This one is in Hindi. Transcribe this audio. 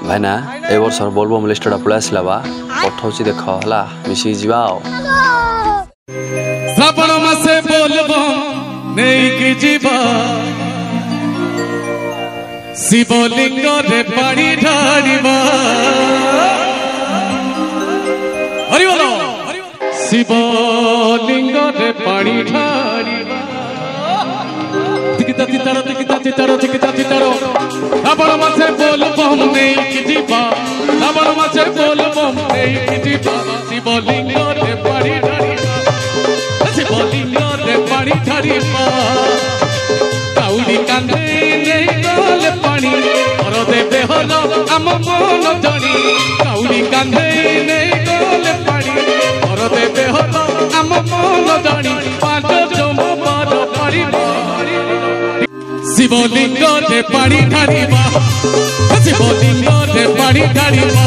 भाईना ए वर्ष बोलबम लिस्टटा पळै आसला बा पठाउछि देख हला मिसी जिवाओ श्रावण मासे बोलबम नेकी जीवा शिवलिंग रे पानी ढारिबा हरि बोलो शिवलिंग रे पानी ढारिबा तिकिता तितारो तिकिता तितारो तिकिता तितारो श्रावण मासे बोलबम नेकी जीवा श्रावण मासे बोलबम नेकी जीवा शिवलिंग रे पानी ढारिबा शिवलिंग रे पानी ढारिबा काउडी कांदे नै गले पानी और देबे हलो आम मन जणी काउडी कांदे नै गले पानी और देबे हलो आम मन जणी पांच जम बार परिबा शिवलिंग रे पानी ढारिबा शिवलिंग रे पानी ढारिबा